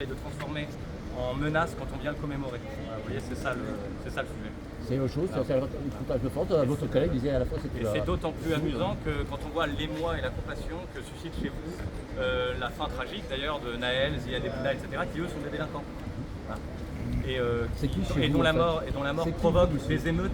de transformer en menace quand on vient le commémorer. Voilà, vous voyez, c'est ça le sujet. C'est autre chose, c'est une frontage de force. Votre collègue disait à la fois c'était. Et c'est d'autant plus amusant que quand on voit l'émoi et la compassion que suscite chez vous la fin tragique d'ailleurs de Naël, Ziad Bouna, etc., qui eux sont des délinquants. Voilà. Et dont la mort provoque des émeutes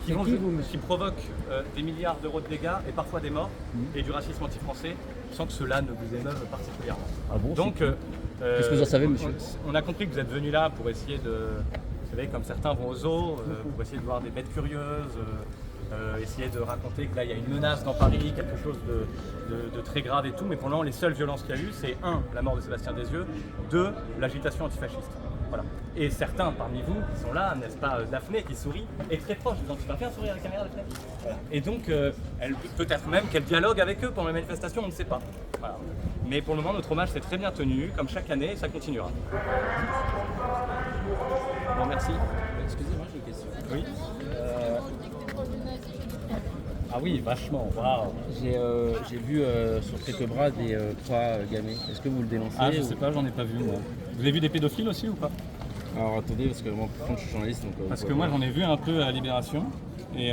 qui provoquent des milliards d'euros de dégâts et parfois des morts et du racisme anti-français sans que cela ne vous émeuve particulièrement. Ah bon, donc, qu'est-ce que vous en savez, monsieur? On a compris que vous êtes venu là pour essayer de, vous savez, comme certains vont au zoo, pour essayer de voir des bêtes curieuses, essayer de raconter que là il y a une menace dans Paris, quelque chose de très grave et tout, mais pendant les seules violences qu'il y a eu, c'est 1, la mort de Sébastien Desieux, 2, l'agitation antifasciste. Voilà. Et certains parmi vous qui sont là, n'est-ce pas, Daphné qui sourit, est très proche, vous en faites un sourire à la caméra, Daphné. Voilà. Et donc, peut-être même qu'elle dialogue avec eux pendant les manifestations, on ne sait pas. Voilà. Mais pour le moment, notre hommage s'est très bien tenu, comme chaque année, et ça continuera. Bon, merci. Excusez-moi, j'ai une question. Oui. Ah oui, vachement, waouh. J'ai vu sur quelques bras des croix gammées. Est-ce que vous le dénoncez? Ah, je sais pas, j'en ai pas vu moi. Vous avez vu des pédophiles aussi ou pas? Alors attendez, parce que moi, par contre, je suis journaliste. Donc, parce que moi, j'en ai vu un peu à Libération. Et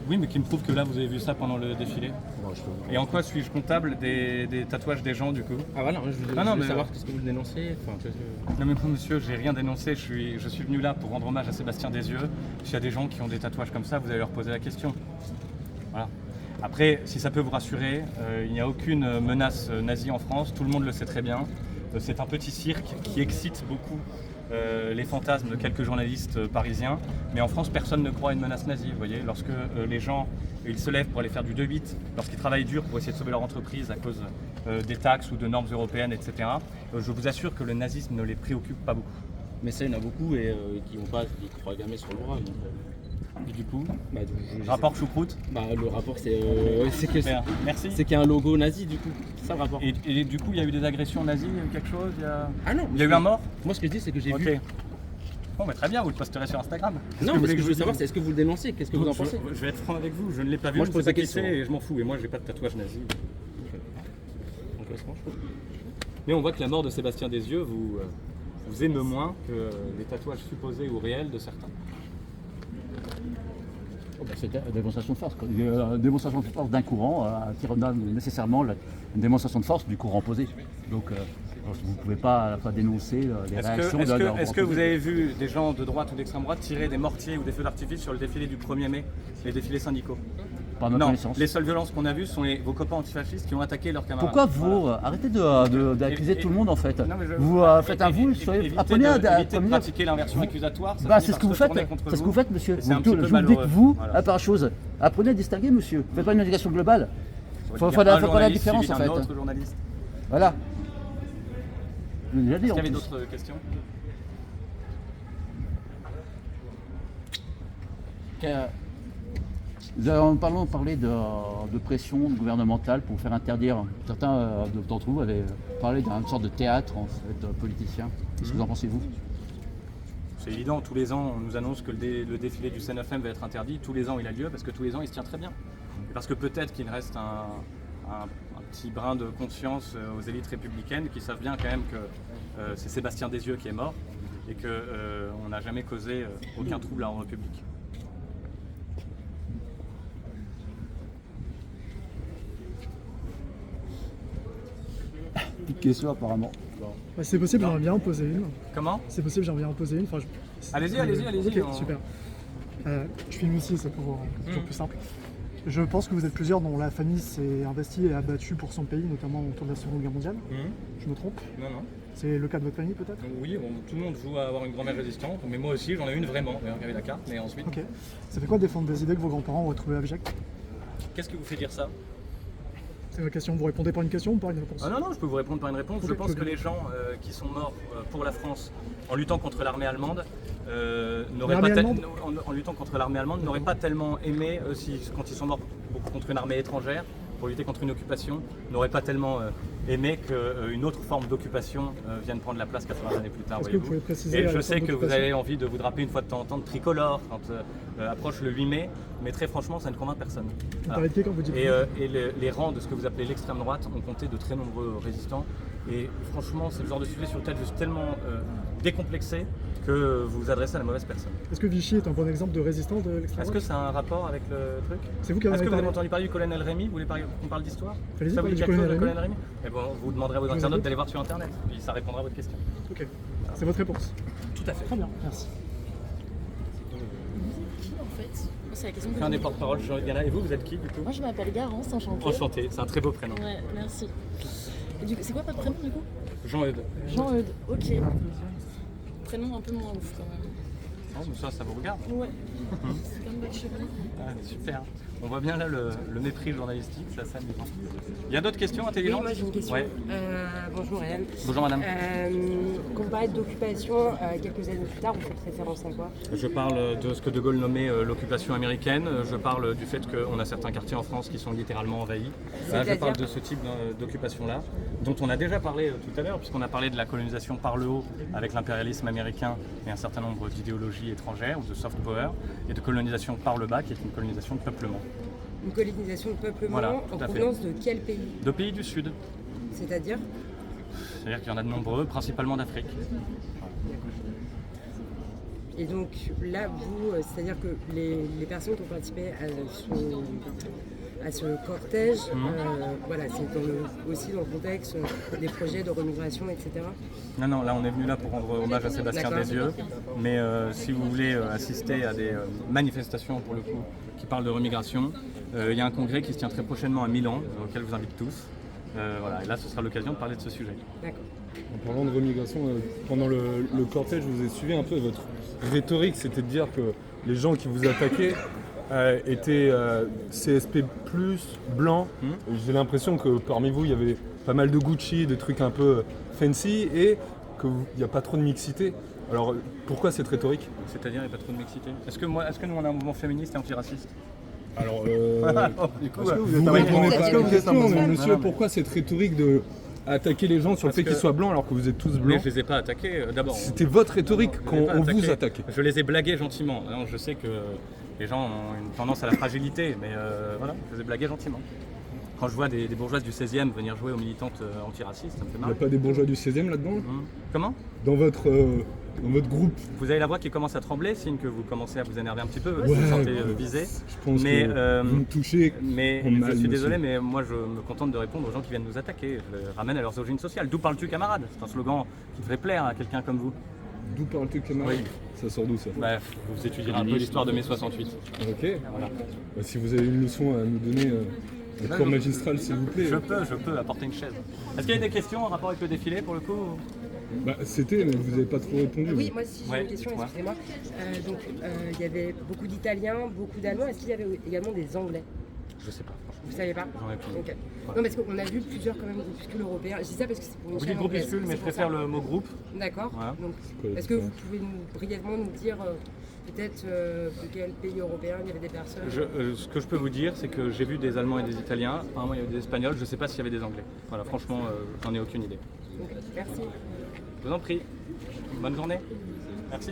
oui, mais qui me prouve que là, vous avez vu ça pendant le défilé. Bon, et en quoi suis-je comptable des tatouages des gens, du coup? Ah voilà, je voulais savoir qu'est-ce que vous dénoncez. Enfin, non mais bon, monsieur, j'ai rien dénoncé. Je suis venu là pour rendre hommage à Sébastien Desieux. S'il y a des gens qui ont des tatouages comme ça, vous allez leur poser la question. Voilà. Après, si ça peut vous rassurer, il n'y a aucune menace nazie en France. Tout le monde le sait très bien. C'est un petit cirque qui excite beaucoup les fantasmes de quelques journalistes parisiens. Mais en France, personne ne croit à une menace nazie. Vous voyez, lorsque les gens ils se lèvent pour aller faire du 2-8, lorsqu'ils travaillent dur pour essayer de sauver leur entreprise à cause des taxes ou de normes européennes, etc., je vous assure que le nazisme ne les préoccupe pas beaucoup. Mais ça, il y en a beaucoup et qui n'ont pas des croix gammées sur le bras. Donc, et du coup, rapport choucroute. Le rapport, c'est merci. C'est qu'il y a un logo nazi, du coup. C'est ça le rapport. Et du coup, il y a eu des agressions nazies, il y a eu quelque chose Ah non. Il y a eu un mort? Moi, ce que je dis, c'est que j'ai vu. Bon, mais très bien, vous le posterez sur Instagram. Non, mais ce que je veux savoir, c'est est-ce que vous le dénoncez? Qu'est-ce que vous en pensez? Je vais être franc avec vous, je ne l'ai pas vu, moi, je pose la question et je m'en fous. Et moi, j'ai pas de tatouage nazi. Okay. Mais on voit que la mort de Sébastien Desieux vous émeut moins que les tatouages supposés ou réels de certains. C'était une démonstration de force. Une démonstration de force d'un courant attire nécessairement une démonstration de force du courant opposé. Donc vous ne pouvez pas à la fois dénoncer les réactions Est-ce que vous avez vu des gens de droite ou d'extrême droite tirer des mortiers ou des feux d'artifice sur le défilé du 1er mai, les défilés syndicaux? Par notre connaissance. Les seules violences qu'on a vues sont vos copains antifascistes qui ont attaqué leurs camarades. Pourquoi vous arrêtez d'accuser tout le monde en fait? Vous faites un vous, apprenez à pratiquer l'inversion accusatoire. C'est ce que vous faites. C'est ce que vous faites, monsieur. Je vous dis que vous, à part chose, apprenez à distinguer, monsieur. Faites pas une indication globale. Il faut faire la différence en fait. Voilà. Est-ce qu'il y avait d'autres questions? Nous avons parlé de pression gouvernementale pour faire interdire. Certains d'entre vous avaient parlé d'une sorte de théâtre en fait, politicien. Qu'est-ce que vous en pensez, vous? C'est évident, tous les ans on nous annonce que le défilé du CNFM va être interdit. Tous les ans il a lieu parce que tous les ans il se tient très bien. Et parce que peut-être qu'il reste un petit brin de conscience aux élites républicaines qui savent bien quand même que c'est Sébastien Desieux qui est mort et qu'on n'a jamais causé aucun trouble à l'ordre public. Petite question apparemment. Bah, c'est possible, j'aimerais bien en poser une. Comment? C'est possible, j'aimerais bien en poser une. Enfin, allez-y. Ok, super. Je filme ici, c'est toujours plus simple. Je pense que vous êtes plusieurs dont la famille s'est investie et a battu pour son pays, notamment autour de la Seconde Guerre mondiale. Je me trompe? Non. C'est le cas de votre famille peut-être? Oui, tout le monde joue à avoir une grand-mère résistante, mais moi aussi j'en ai une vraiment, regardez la carte, mais ensuite... Ok. Ça fait quoi de défendre des idées que vos grands-parents ont retrouvées abjectes? Qu'est-ce qui vous fait dire ça? C'est ma question, vous répondez par une question ou par une réponse? Ah non, je peux vous répondre par une réponse. Je pense que les gens qui sont morts pour la France en luttant contre l'armée allemande n'auraient pas tellement aimé, quand ils sont morts contre une armée étrangère, pour lutter contre une occupation, n'auraient pas tellement aimé qu'une autre forme d'occupation vienne prendre la place 80 années plus tard. Est-ce que vous pouvez préciser et je sais que vous avez envie de vous draper une fois de temps en temps de tricolore quand approche le 8 mai, mais très franchement, ça ne convainc personne. Vous parlez de qui quand vous dites et les rangs de ce que vous appelez l'extrême droite ont compté de très nombreux résistants Et franchement, c'est le genre de sujet sur lequel je suis tellement décomplexé que vous vous adressez à la mauvaise personne. Est-ce que Vichy est un bon exemple de résistant de l'extrême Est-ce droite? que ça a un rapport avec le truc? C'est vous qui en Est-ce avez que vous avez parlé. entendu parler du colonel Rémy? Vous voulez qu'on parle d'histoire? Allez-y, Ça vous parlez dit du quelque chose, le colonel colonel Rémy? Eh bon, vous demanderez à vos vous internautes écoute. d'aller voir sur internet, puis ça répondra à votre question. Ok, c'est votre réponse. Tout à fait. Très bien, merci. Qui en fait? Moi, c'est la question que Un des porte-parole, Jean-Luc Gana. Et vous êtes qui du coup? Moi, je m'appelle Garance, enchantée. Enchanté, c'est un très beau prénom. Ouais, merci. Et c'est quoi votre prénom du coup? Jean-Eudes. Jean-Eudes, ok. Prénom un peu moins ouf quand même. Oh, mais ça vous regarde. Ouais. C'est comme votre cheveux. Ah, super. On voit bien là le mépris journalistique, ça amusant. Il y a d'autres questions intelligentes? Oui, moi j'ai une question. Ouais. Bonjour Hélène. Bonjour madame. Quand vous parlez d'occupation, quelques années plus tard, vous faites référence à quoi? Je parle de ce que De Gaulle nommait l'occupation américaine. Je parle du fait qu'on a certains quartiers en France qui sont littéralement envahis. Là, je parle de ce type d'occupation-là, dont on a déjà parlé tout à l'heure, puisqu'on a parlé de la colonisation par le haut avec l'impérialisme américain et un certain nombre d'idéologies étrangères ou de soft power, et de colonisation par le bas, qui est une colonisation de peuplement. Une colonisation de peuplement Voilà, en tout à fait. provenance de quel pays? De pays du Sud, C'est-à-dire? c'est-à-dire qu'il y en a de nombreux, principalement d'Afrique. Et donc là, vous, c'est-à-dire que les personnes qui ont participé à ce cortège, voilà, c'est aussi dans le contexte des projets de remigration, etc. Non, là on est venu là pour rendre hommage à Sébastien D'accord. Desieux, mais si vous voulez assister à des manifestations pour le coup qui parlent de remigration, il y a un congrès qui se tient très prochainement à Milan, auquel je vous invite tous. Voilà, et là ce sera l'occasion de parler de ce sujet. D'accord. En parlant de remigration, pendant le cortège, je vous ai suivi un peu. Votre rhétorique, c'était de dire que les gens qui vous attaquaient étaient CSP+, blancs. J'ai l'impression que parmi vous, il y avait pas mal de Gucci, des trucs un peu fancy, et qu'il n'y a pas trop de mixité. Alors, pourquoi cette rhétorique? C'est-à-dire il n'y a pas trop de mixité. Est-ce que nous on a un mouvement féministe et antiraciste? Alors, Du coup, vous répondez pas à la question, mais monsieur, Non, mais- pourquoi cette rhétorique de attaquer les gens sur le Parce fait qu'ils que- soient blancs alors que vous êtes tous mais blancs? je les ai pas attaqués. D'abord, C'était votre rhétorique je quand les ai pas on vous attaqués. attaquait. Je les ai blagués gentiment. Non, je sais que les gens ont une tendance à la fragilité, mais voilà, je les ai blagués gentiment. Quand je vois des bourgeoises du 16e venir jouer aux militantes antiracistes, ça me fait Il n'y a marrer. pas des bourgeois du 16e là-dedans? Comment? Dans votre groupe? Vous avez la voix qui commence à trembler, signe que vous commencez à vous énerver un petit peu, vous Ouais, vous sentez ouais. visé. Je pense Mais, que vous me touchez. Mais en mal, je suis monsieur. désolé, mais moi je me contente de répondre aux gens qui viennent nous attaquer. Je les ramène à leurs origines sociales. D'où parles-tu, camarade? C'est un slogan qui devrait plaire à quelqu'un comme vous. D'où parles-tu, camarade? Oui. Ça sort d'où ça? Bah, vous étudierez un peu l'histoire de mai 68. Ok. Bah, si vous avez une leçon à nous donner, un cours magistral s'il vous plaît. Je peux apporter une chaise. Est-ce qu'il y a des questions en rapport avec le défilé pour le coup? Bah, c'était, mais vous n'avez pas trop répondu. Oui, moi aussi j'ai Ouais, une question, dites-moi. excusez-moi. Donc il y avait beaucoup d'Italiens, beaucoup d'Allemands. Est-ce qu'il y avait également des Anglais? Je sais pas. Vous ne savez pas? J'en ai plus. Ok. Non, parce qu'on a vu plusieurs quand même groupuscules européens. Je dis ça parce que c'est pour une Vous chaîne dites anglaise, groupuscule, mais c'est je pour préfère ça. le mot groupe. D'accord. Voilà. Donc, quoi la est-ce que vous différence? pouvez brièvement nous dire peut-être de quel pays européen il y avait des personnes? Ce que je peux vous dire, c'est que j'ai vu des Allemands et des Italiens. Apparemment, il y avait des Espagnols. Je ne sais pas s'il y avait des Anglais. Voilà, franchement, j'en ai aucune idée. Ok, merci. Je vous en prie. Bonne journée. Merci.